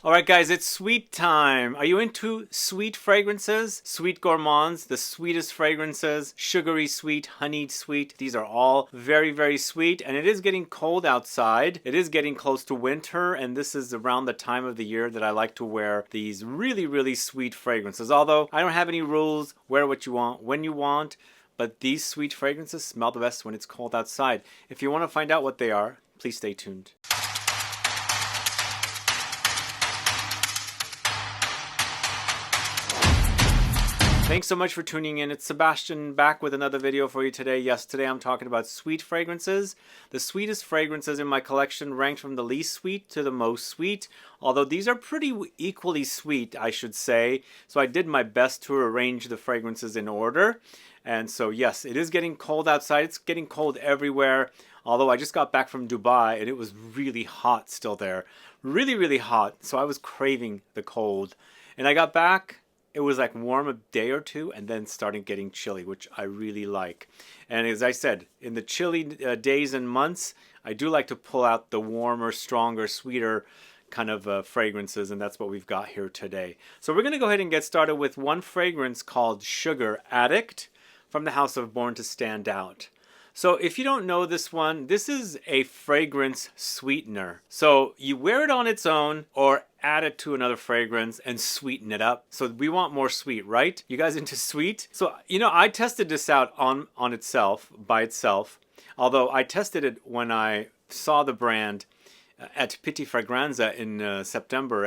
Alright guys, it's sweet time. Are you into sweet fragrances? Sweet gourmands, the sweetest fragrances, sugary sweet, honeyed sweet. These are all very, very sweet, and it is getting cold outside. It is getting close to winter, and this is around the time of the year that I like to wear these really, really sweet fragrances. Although I don't have any rules, wear what you want, when you want, but these sweet fragrances smell the best when it's cold outside. If you want to find out what they are, please stay tuned. Thanks so much for tuning in. It's Sebastian back with another video for you today. Yes, today I'm talking about sweet fragrances. The sweetest fragrances in my collection ranked from the least sweet to the most sweet. Although these are pretty equally sweet, I should say. So I did my best to arrange the fragrances in order. And so yes, it is getting cold outside. It's getting cold everywhere. Although I just got back from Dubai and it was really hot still there. Really, really hot. So I was craving the cold. And I got back. It was like warm a day or two and then starting getting chilly, which I really like. And as I said, in the chilly days and months, I do like to pull out the warmer, stronger, sweeter kind of fragrances, and that's what we've got here today. So we're going to go ahead and get started with one fragrance called Sugar Addict from the house of Born to Stand Out. So if you don't know this one, this is a fragrance sweetener. So you wear it on its own or add it to another fragrance and sweeten it up. So we want more sweet, right? You guys into sweet? So, you know, I tested this out on itself, by itself. Although I tested it when I saw the brand at Pitti Fragranza in September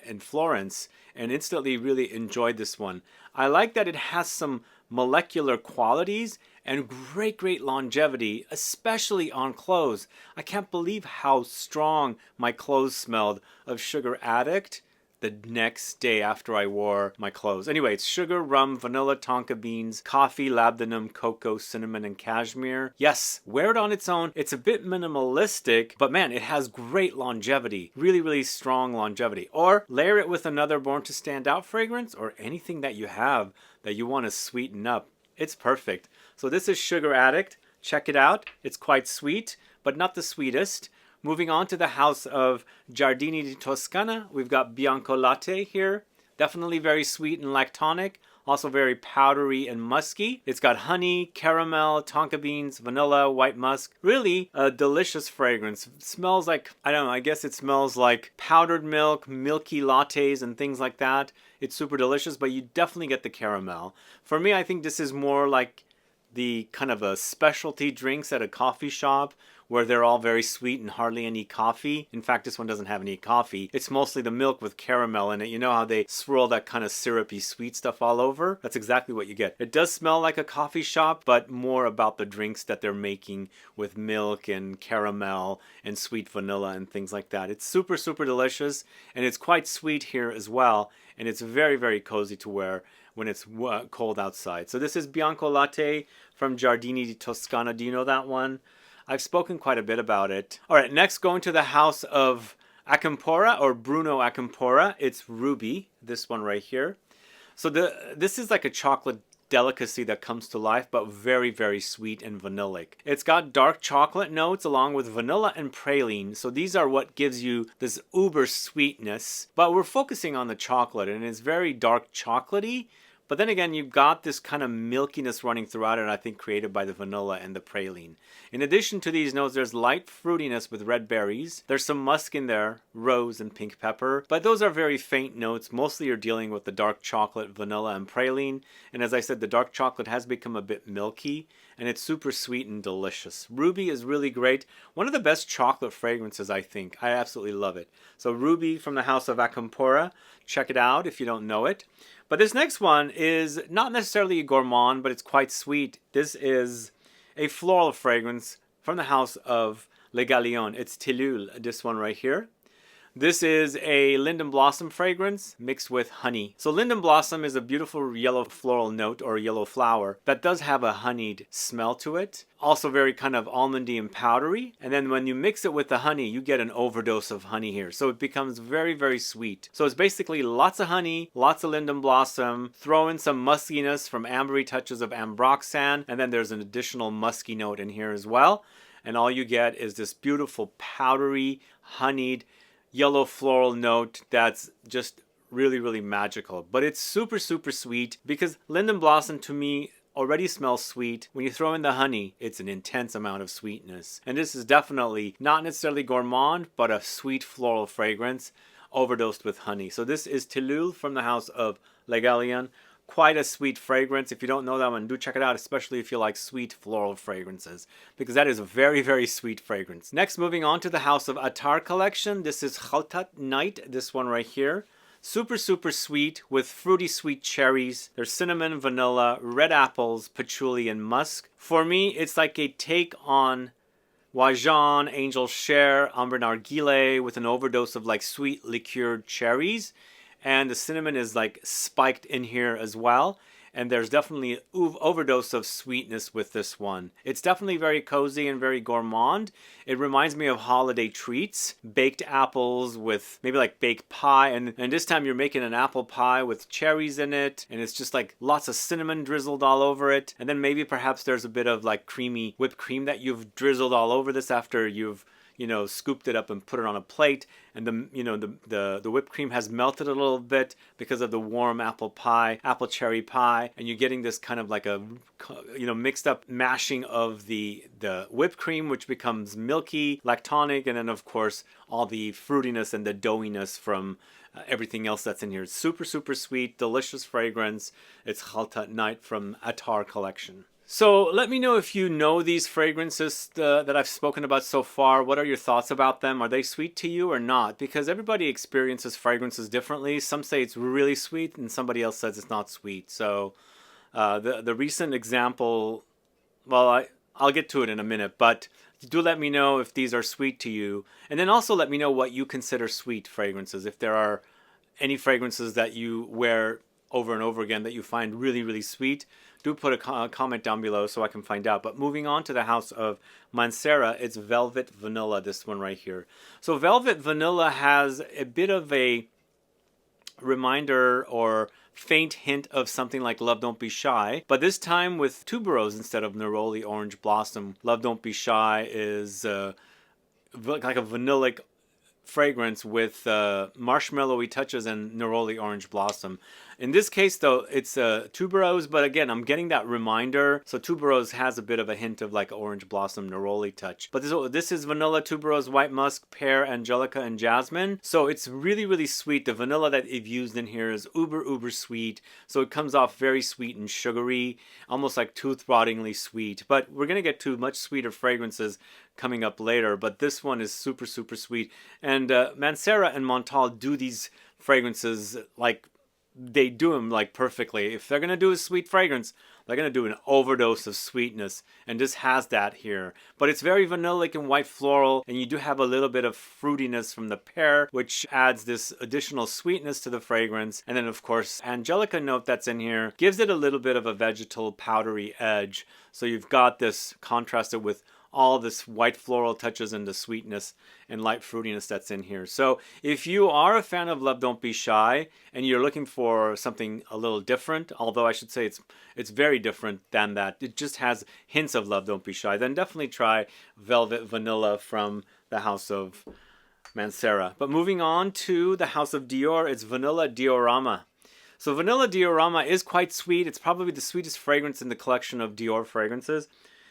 in Florence and instantly really enjoyed this one. I like that it has some molecular qualities and great longevity, especially on clothes. I can't believe how strong my clothes smelled of Sugar Addict the next day after I wore my clothes. Anyway, it's sugar, rum, vanilla, tonka beans, coffee, labdanum, cocoa, cinnamon, and cashmere. Yes, wear it on its own. It's a bit minimalistic, but man, it has great longevity. Really strong longevity. Or layer it with another Born to Stand Out fragrance or anything that you have that you want to sweeten up. It's perfect. So this is Sugar Addict. Check it out. It's quite sweet, but not the sweetest. Moving on to the house of Giardini di Toscana, we've got Bianco Latte here. Definitely very sweet and lactonic. Also very powdery and musky. It's got honey, caramel, tonka beans, vanilla, white musk. Really a delicious fragrance. It smells like, I don't know, I guess it smells like powdered milk, milky lattes and things like that. It's super delicious, but you definitely get the caramel. For me, I think this is more like the kind of a specialty drinks at a coffee shop where they're all very sweet and hardly any coffee. In fact, this one doesn't have any coffee. It's mostly the milk with caramel in it. You know how they swirl that kind of syrupy sweet stuff all over? That's exactly what you get. It does smell like a coffee shop, but more about the drinks that they're making with milk and caramel and sweet vanilla and things like that. It's super delicious, and it's quite sweet here as well, and it's very cozy to wear when it's cold outside. So this is Bianco Latte from Giardini di Toscana. Do you know that one? I've spoken quite a bit about it. All right, next going to the house of ACAMPORA or BRUNO ACAMPORA. It's Ruby, this one right here. So this is like a chocolate delicacy that comes to life, but very sweet and vanillic. It's got dark chocolate notes along with vanilla and praline. So these are what gives you this uber sweetness. But we're focusing on the chocolate, and it's very dark chocolatey. But then again, you've got this kind of milkiness running throughout it, I think created by the vanilla and the praline. In addition to these notes, there's light fruitiness with red berries. There's some musk in there, rose and pink pepper. But those are very faint notes. Mostly you're dealing with the dark chocolate, vanilla, and praline. And as I said, the dark chocolate has become a bit milky, and it's super sweet and delicious. Ruby is really great. One of the best chocolate fragrances, I think. I absolutely love it. So Ruby from the house of ACAMPORA. Check it out if you don't know it. But this next one is not necessarily a gourmand, but it's quite sweet. This is a floral fragrance from the house of Le GALION. It's TILLEUL, this one right here. This is a Linden Blossom fragrance mixed with honey. So Linden Blossom is a beautiful yellow floral note or yellow flower that does have a honeyed smell to it. Also very kind of almondy and powdery. And then when you mix it with the honey, you get an overdose of honey here. So it becomes very sweet. So it's basically lots of honey, lots of Linden Blossom, throw in some muskiness from ambery touches of Ambroxan, and then there's an additional musky note in here as well. And all you get is this beautiful powdery, honeyed, yellow floral note that's just really, really magical. But it's super, super sweet because Linden Blossom to me already smells sweet. When you throw in the honey, it's an intense amount of sweetness. And this is definitely not necessarily gourmand, but a sweet floral fragrance overdosed with honey. So this is TILLEUL from the house of GALION. Quite a sweet fragrance. If you don't know that one, do check it out, especially if you like sweet floral fragrances, because that is a very, very sweet fragrance. Next, moving on to the house of ATTAR collection. This is KHALTAT Night, this one right here. Super, super sweet with fruity sweet cherries. There's cinnamon, vanilla, red apples, patchouli, and musk. For me, it's like a take on Wajan, Angel Share, Amber Narguilé with an overdose of like sweet liqueured cherries. And the cinnamon is like spiked in here as well. And there's definitely an overdose of sweetness with this one. It's definitely very cozy and very gourmand. It reminds me of holiday treats. Baked apples with maybe like baked pie. And this time you're making an apple pie with cherries in it. And it's just like lots of cinnamon drizzled all over it. And then maybe perhaps there's a bit of like creamy whipped cream that you've drizzled all over this after you've, you know, scooped it up and put it on a plate, and the whipped cream has melted a little bit because of the warm apple cherry pie, and you're getting this kind of like a, you know, mixed up mashing of the whipped cream, which becomes milky, lactonic, and then of course all the fruitiness and the doughiness from everything else that's in here. It's super, super sweet, delicious fragrance. It's KHALTAT Night from ATTAR collection. So let me know if you know these fragrances that I've spoken about so far. What are your thoughts about them? Are they sweet to you or not? Because everybody experiences fragrances differently. Some say it's really sweet and somebody else says it's not sweet. So the recent example, well, I'll get to it in a minute, but do let me know if these are sweet to you. And then also let me know what you consider sweet fragrances. If there are any fragrances that you wear over and over again that you find really, really sweet, do put a comment down below so I can find out. But moving on to the house of MANCERA, it's Velvet Vanilla, this one right here. So Velvet Vanilla has a bit of a reminder or faint hint of something like Love Don't Be Shy, but this time with tuberose instead of neroli orange blossom. Love Don't Be Shy is like a vanillic fragrance with marshmallowy touches and neroli orange blossom. In this case though, it's tuberose, but again, I'm getting that reminder. So tuberose has a bit of a hint of like orange blossom neroli touch. But this is vanilla, tuberose, white musk, pear, angelica, and jasmine. So it's really, really sweet. The vanilla that I've used in here is uber, uber sweet. So it comes off very sweet and sugary, almost like tooth-rottingly sweet. But we're gonna get to much sweeter fragrances coming up later, but this one is super, super sweet. And MANCERA and Montal do these fragrances like they do them like perfectly. If they're gonna do a sweet fragrance, they're gonna do an overdose of sweetness, and this has that here. But it's very vanillic and white floral, and you do have a little bit of fruitiness from the pear, which adds this additional sweetness to the fragrance. And then of course, angelica note that's in here gives it a little bit of a vegetal powdery edge. So you've got this contrasted with all this white floral touches and the sweetness and light fruitiness that's in here. So if you are a fan of Love Don't Be Shy and you're looking for something a little different, although I should say it's very different than that, it just has hints of Love Don't Be Shy, then definitely try Velvet Vanilla from the house of MANCERA. But moving on to the house of DIOR, it's Vanilla DIORAMA. So Vanilla DIORAMA is quite sweet. It's probably the sweetest fragrance in the collection of DIOR fragrances.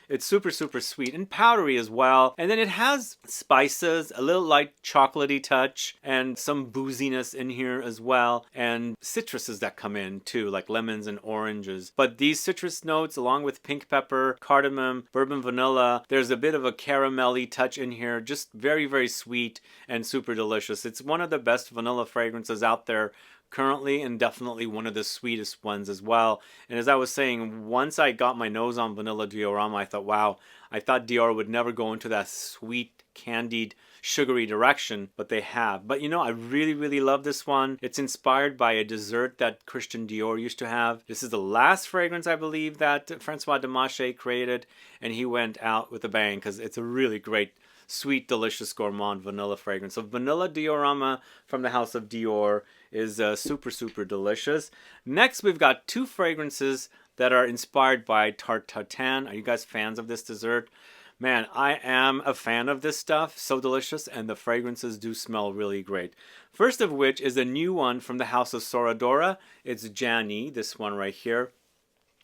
It's super, super sweet and powdery as well. And then it has spices, a little light chocolatey touch, and some booziness in here as well. And citruses that come in too, like lemons and oranges. But these citrus notes, along with pink pepper, cardamom, bourbon vanilla, there's a bit of a caramelly touch in here. Just very, very sweet and super delicious. It's one of the best vanilla fragrances out there currently, and definitely one of the sweetest ones as well. And as I was saying, once I got my nose on Vanilla DIORAMA, I thought, wow, I thought Dior would never go into that sweet, candied, sugary direction, but they have. But you know, I really, really love this one. It's inspired by a dessert that Christian Dior used to have. This is the last fragrance, I believe, that Francois Demachet created, and he went out with a bang because it's a really great, sweet, delicious gourmand vanilla fragrance. So Vanilla DIORAMA from the house of Dior is super, super delicious. Next, we've got two fragrances that are inspired by tarte tatin. Are you guys fans of this dessert? Man, I am a fan of this stuff. So delicious, and the fragrances do smell really great. First of which is a new one from the house of SORA. It's Gianni, this one right here.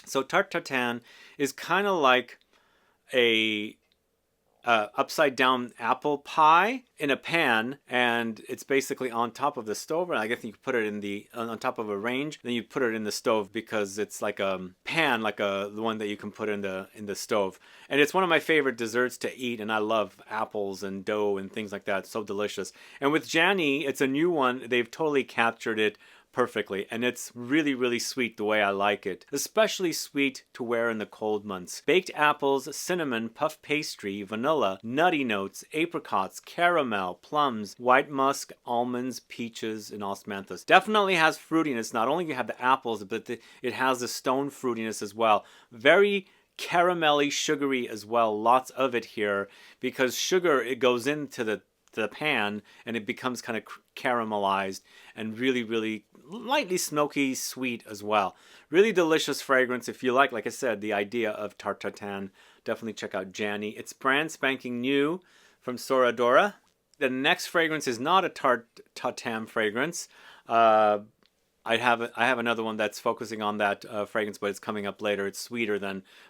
So Tarte Tatin is kind of like a upside down apple pie in a pan, and it's basically on top of the stove. And I guess you put it in the on top of a range, then you put it in the stove because it's like a pan, like the one that you can put in the stove. And it's one of my favorite desserts to eat, and I love apples and dough and things like that. It's so delicious. And with Gianni, it's a new one. They've totally captured it perfectly, and it's really, really sweet the way I like it. Especially sweet to wear in the cold months. Baked apples, cinnamon, puff pastry, vanilla, nutty notes, apricots, caramel, plums, white musk, almonds, peaches, and osmanthus. Definitely has fruitiness. Not only do you have the apples, but it has the stone fruitiness as well. Very caramelly, sugary as well. Lots of it here because sugar, it goes into the pan and it becomes kind of caramelized and really, really lightly smoky sweet as well. Really delicious fragrance. If you like I said, the idea of Tarte Tatin, definitely check out Gianni. It's brand spanking new from SORA. The next fragrance is not a Tarte Tatin fragrance. I have another one that's focusing on that fragrance, but it's coming up later. It's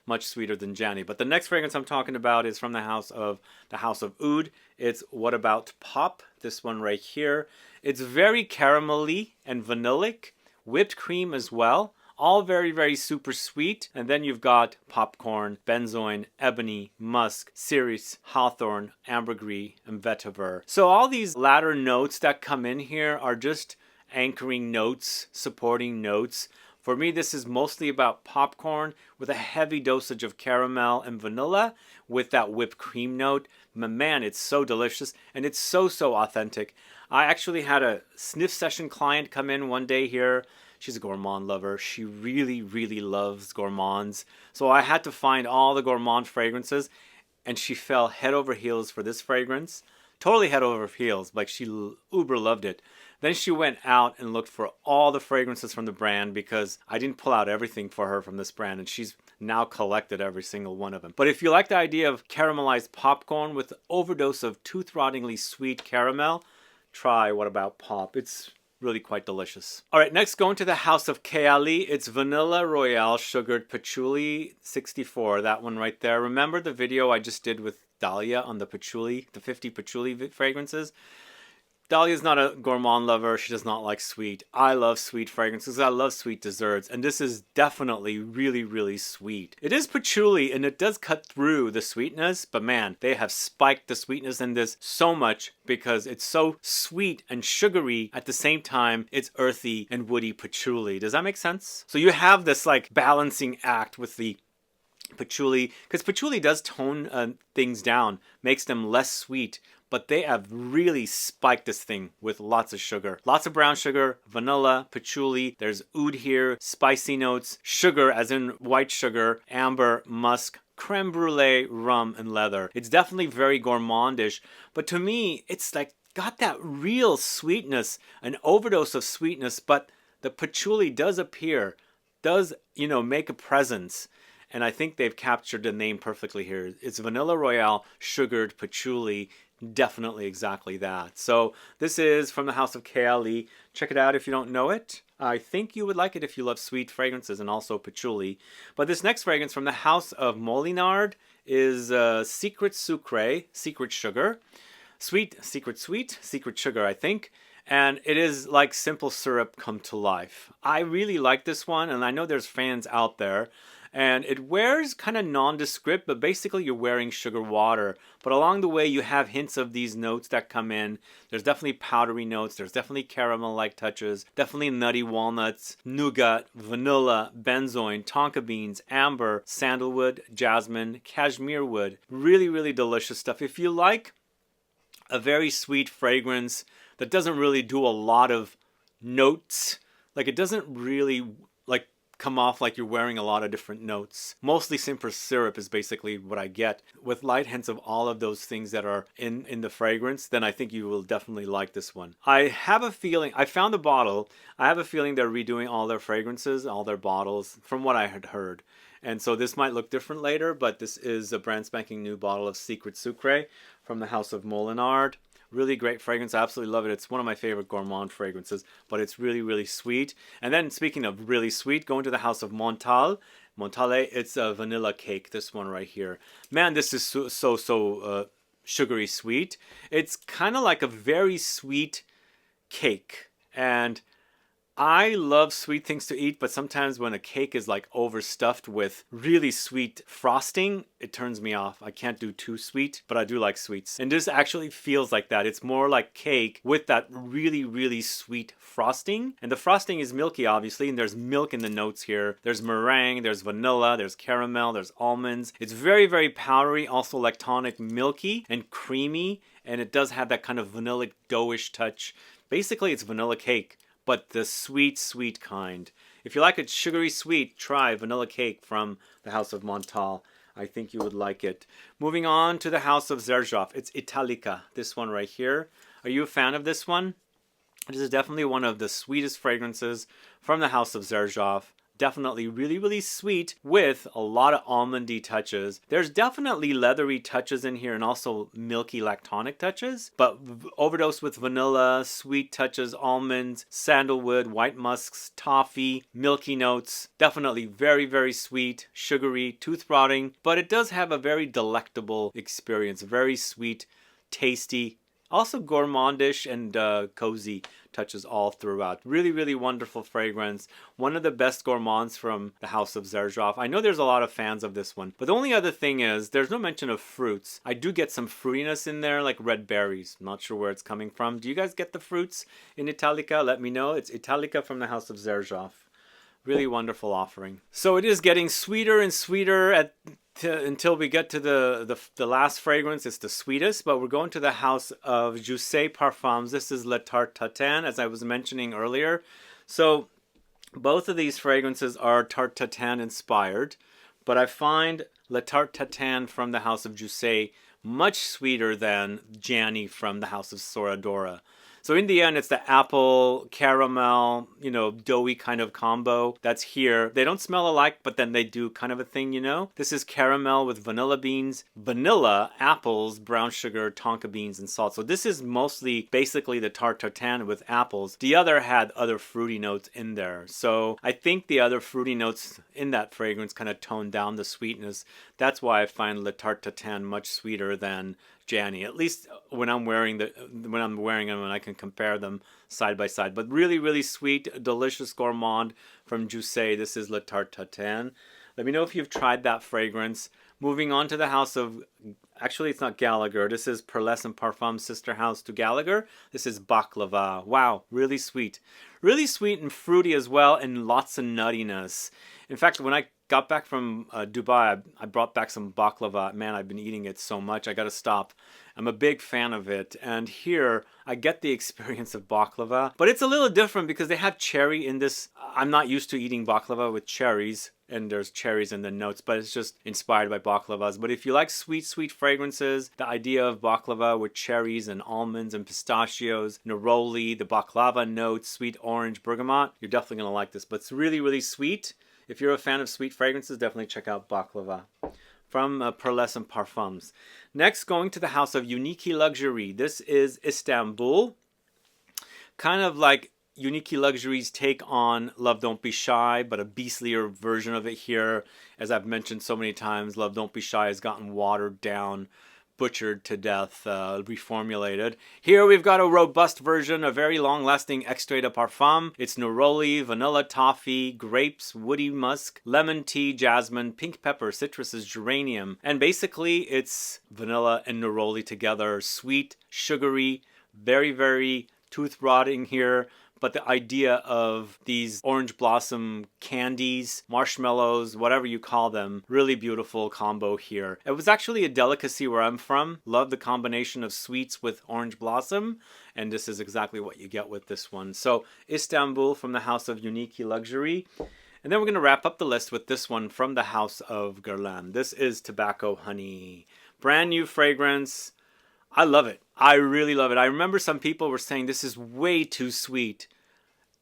much sweeter than Gianni. But the next fragrance I'm talking about is from the house of Oud. It's What About Pop? This one right here. It's very caramelly and vanillic, whipped cream as well. All very, very super sweet. And then you've got popcorn, benzoin, ebony, musk, cerise, hawthorn, ambergris, and vetiver. So all these latter notes that come in here are just anchoring notes, supporting notes. For me, this is mostly about popcorn with a heavy dosage of caramel and vanilla with that whipped cream note. Man, it's so delicious, and it's so authentic. I actually had a sniff session client come in one day here. She's a gourmand lover. She really, really loves gourmands. So I had to find all the gourmand fragrances, and she fell head over heels for this fragrance. Totally head over heels. Like, she uber loved it. Then she went out and looked for all the fragrances from the brand because I didn't pull out everything for her from this brand, and she's now collected every single one of them. But if you like the idea of caramelized popcorn with an overdose of tooth-rottingly sweet caramel, try What About Pop. It's really quite delicious. All right, next going to the house of KHALTAT. It's Vanilla Royale Sugared Patchouli 64. That one right there. Remember the video I just did with Dahlia on the patchouli, the 50 patchouli fragrances? Dahlia's not a gourmand lover. She does not like sweet. I love sweet fragrances. I love sweet desserts. And this is definitely really, really sweet. It is patchouli and it does cut through the sweetness. But man, they have spiked the sweetness in this so much because it's so sweet and sugary. At the same time, it's earthy and woody patchouli. Does that make sense? So you have this like balancing act with the patchouli. Because patchouli does tone things down. Makes them less sweet. But they have really spiked this thing with lots of sugar. Lots of brown sugar, vanilla, patchouli. There's oud here, spicy notes, sugar as in white sugar, amber, musk, creme brulee, rum, and leather. It's definitely very gourmandish. But to me, it's like got that real sweetness, an overdose of sweetness. But the patchouli does appear, does, make a presence. And I think they've captured the name perfectly here. It's Vanilla Royale Sugared Patchouli. Definitely exactly that. So this is from the house of KHALTAT. Check it out if you don't know it. I think you would like it if you love sweet fragrances and also patchouli. But this next fragrance from the house of Molinard is Secret Sucre, Secret Sugar. Sweet, secret sugar, I think. And it is like simple syrup come to life. I really like this one, and I know there's fans out there. And it wears kind of nondescript, but basically you're wearing sugar water. But along the way, you have hints of these notes that come in. There's definitely powdery notes. There's definitely caramel-like touches. Definitely nutty walnuts, nougat, vanilla, benzoin, tonka beans, amber, sandalwood, jasmine, cashmere wood. Really, really delicious stuff. If you like a very sweet fragrance that doesn't really do a lot of notes, like it doesn't really like come off like you're wearing a lot of different notes. Mostly simple syrup is basically what I get. With light hints of all of those things that are in the fragrance, then I think you will definitely like this one. I have a feeling, I found the bottle, I have a feeling they're redoing all their fragrances, all their bottles, from what I had heard. And so this might look different later, but this is a brand spanking new bottle of Secret Sucre from the house of Molinard. Really great fragrance. I absolutely love it. It's one of my favorite gourmand fragrances, but it's really, really sweet. And then speaking of really sweet, going to the house of Montale. Montale, it's a vanilla cake, this one right here. Man, this is so sugary sweet. It's kind of like a very sweet cake. And I love sweet things to eat, but sometimes when a cake is like overstuffed with really sweet frosting, it turns me off. I can't do too sweet, but I do like sweets. And this actually feels like that. It's more like cake with that really, really sweet frosting. And the frosting is milky, obviously, and there's milk in the notes here. There's meringue, there's vanilla, there's caramel, there's almonds. It's very, very powdery, also lactonic, milky and creamy, and it does have that kind of vanilla doughish touch. Basically, it's vanilla cake, but the sweet, sweet kind. If you like it sugary sweet, try vanilla cake from the house of Montale. I think you would like it. Moving on to the house of Xerjoff. It's Italica, this one right here. Are you a fan of this one? This is definitely one of the sweetest fragrances from the house of Xerjoff. Definitely really, really sweet with a lot of almondy touches. There's definitely leathery touches in here and also milky lactonic touches, but overdosed with vanilla, sweet touches, almonds, sandalwood, white musks, toffee, milky notes. Definitely very, very sweet, sugary, tooth-rotting, but it does have a very delectable experience. Very sweet, tasty, also gourmandish and cozy touches all throughout. Really, really wonderful fragrance. One of the best gourmands from the house of Xerjoff. I know there's a lot of fans of this one, but the only other thing is there's no mention of fruits. I do get some fruitiness in there, like red berries. I'm not sure where it's coming from. Do you guys get the fruits in Italica? Let me know. It's Italica from the house of Xerjoff. Really wonderful offering. So it is getting sweeter and sweeter until we get to the last fragrance. It's the sweetest, but we're going to the house of Jousse Parfums. This is Le Tarte Tatin, as I was mentioning earlier. So both of these fragrances are Tarte Tatin inspired, but I find Le Tarte Tatin from the house of Jousse much sweeter than Gianni from the house of SORA DORA. So in the end, it's the apple, caramel, doughy kind of combo that's here. They don't smell alike, but then they do kind of a thing, This is caramel with vanilla beans, vanilla, apples, brown sugar, tonka beans, and salt. So this is mostly basically the Tarte Tatin with apples. The other had other fruity notes in there. So I think the other fruity notes in that fragrance kind of toned down the sweetness. That's why I find Le Tarte Tatin much sweeter than Gianni, at least when I'm wearing them and I can compare them side by side. But really, really sweet, delicious gourmand from Jousse. This is Le Tarte Tatin. Let me know if you've tried that fragrance. Moving on to the house of, actually it's not Gallagher. This is Pearlescent Parfums sister house to Gallagher. This is Baklava. Wow, really sweet. Really sweet and fruity as well, and lots of nuttiness. In fact, when I got back from Dubai, I brought back some baklava. Man, I've been eating it so much. I got to stop. I'm a big fan of it. And here, I get the experience of baklava. But it's a little different because they have cherry in this. I'm not used to eating baklava with cherries. And there's cherries in the notes, but it's just inspired by baklavas. But if you like sweet, sweet fragrances, the idea of baklava with cherries and almonds and pistachios, neroli, the baklava notes, sweet orange, bergamot, you're definitely going to like this. But it's really, really sweet. If you're a fan of sweet fragrances, definitely check out Baklava from Pearlescent Parfums. Next, going to the house of Unique Luxury. This is Istanbul. Kind of like Unique Luxury's take on Love Don't Be Shy, but a beastlier version of it here. As I've mentioned so many times, Love Don't Be Shy has gotten watered down, butchered to death, reformulated. Here we've got a robust version, a very long-lasting extrait de parfum. It's neroli, vanilla toffee, grapes, woody musk, lemon tea, jasmine, pink pepper, citruses, geranium. And basically it's vanilla and neroli together. Sweet, sugary, very, very tooth-rotting here. But the idea of these orange blossom candies, marshmallows, whatever you call them, really beautiful combo here. It was actually a delicacy where I'm from. Love the combination of sweets with orange blossom. And this is exactly what you get with this one. So Istanbul from the house of Unique Luxury. And then we're going to wrap up the list with this one from the house of Guerlain. This is Tobacco Honey. Brand new fragrance. I love it. I really love it. I remember some people were saying this is way too sweet.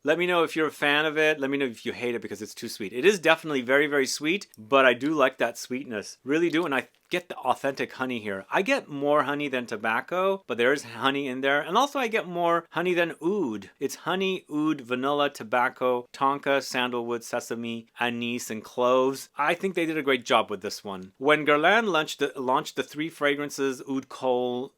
Let me know if you're a fan of it. Let me know if you hate it because it's too sweet. It is definitely very, very sweet, but I do like that sweetness. Really do, and I get the authentic honey here. I get more honey than tobacco, but there is honey in there. And also I get more honey than oud. It's honey, oud, vanilla, tobacco, tonka, sandalwood, sesame, anise, and cloves. I think they did a great job with this one. When Guerlain launched the 3 fragrances, oud coal,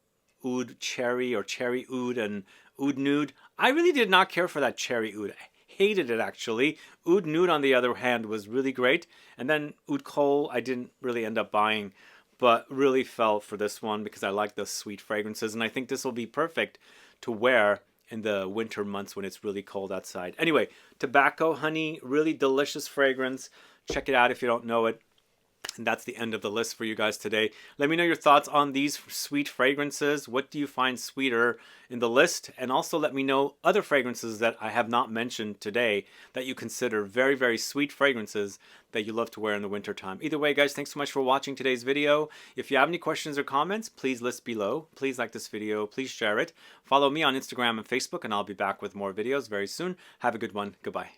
oud cherry or cherry oud, and oud nude, I really did not care for that cherry oud. I hated it actually. Oud nude on the other hand was really great. And then oud coal I didn't really end up buying, but really fell for this one because I like the sweet fragrances, and I think this will be perfect to wear in the winter months when it's really cold outside. Anyway, tobacco honey, really delicious fragrance. Check it out if you don't know it. And that's the end of the list for you guys today. Let me know your thoughts on these sweet fragrances. What do you find sweeter in the list? And also let me know other fragrances that I have not mentioned today that you consider very, very sweet fragrances that you love to wear in the wintertime. Either way, guys, thanks so much for watching today's video. If you have any questions or comments, please list below. Please like this video. Please share it. Follow me on Instagram and Facebook, and I'll be back with more videos very soon. Have a good one. Goodbye.